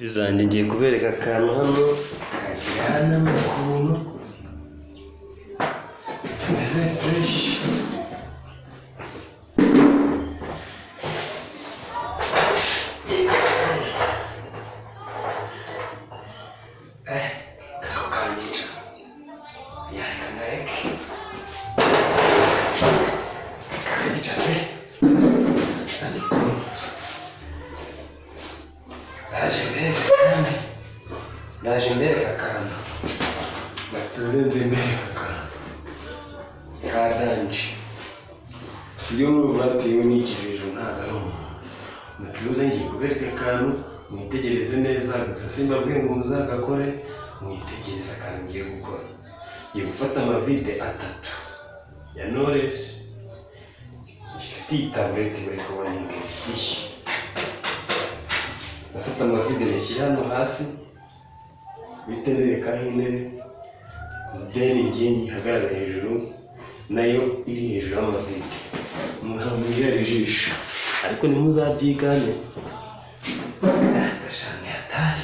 Tizanjye ngiye kubereka akantu hano kajyana mu kuntu kameze fresh. Kako kanyica yareka ngareke kanyica pe ariko ndaje mbereka akantu batuze nze mbereka akantu kadanje iyo muvatiwe n'ikivijo ntago ari umuntu mutuze ngiye kubereka akantu mwitegereze neza gusa simbabwiye ngo muzagakore mwitegereze akantu ngiye gukora. Ngiye gufata amavide 3 ya Knowless ifite tableti bari kubona ingeri nafata amavide nshyira hano hasi biterereka intebe deni ngiye nyihagarara hejuru nayo iri hejuru y'amavide muhambira ijisho ariko nimuzabyigane gashane hatari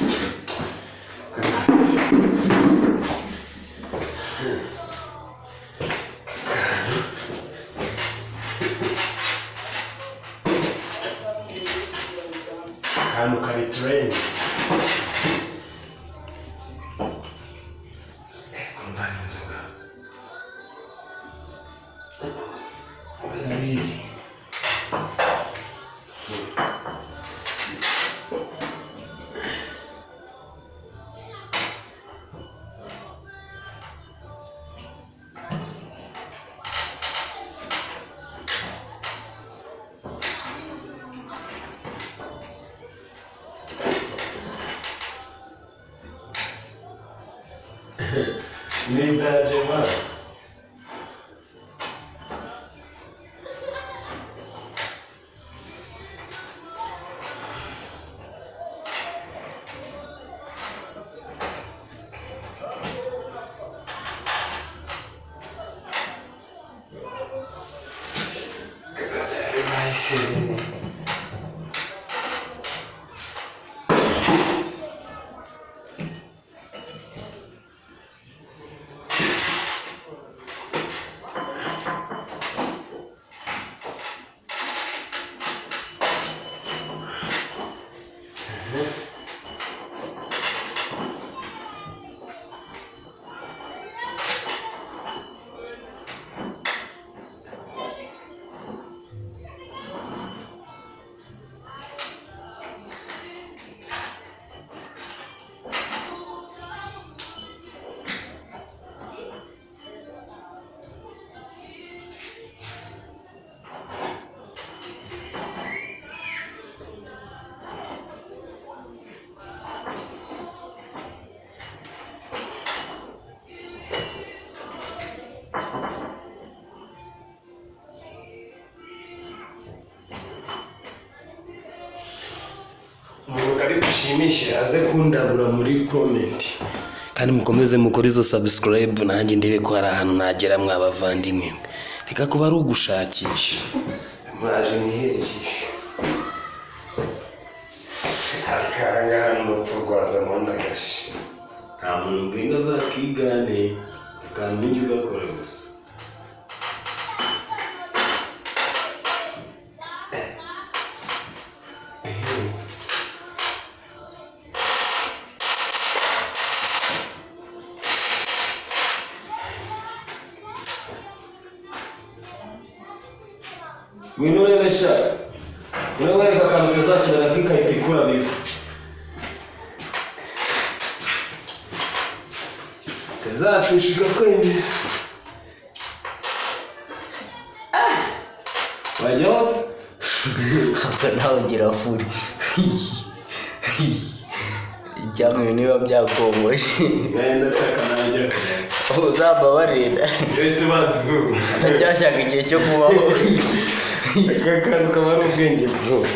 akantu kari train kumva inzoga bazizi Nida Jema gushimishe aze kundabura muri comment kandi mukomeze mukora izo subscribe nanjye ndebe ko hari ahantu nagera mwabavandimwe reka kuba ari ugushakisha muraje mwihereje akanga hano mfurwaza munda gashi nta muntu ngenda zakigane kandi njye ugakora gusa Winurebesha Winuwereka akantu kazakirana kikayitikura bifu kazacushika kwemeza wajya hose nawe ngira furi cyangwa niba byakongoje genda takanajya uzaba barenda leta bazuba ndacyashaka igihe cyo kubaho akakantu kabara ubwenge bro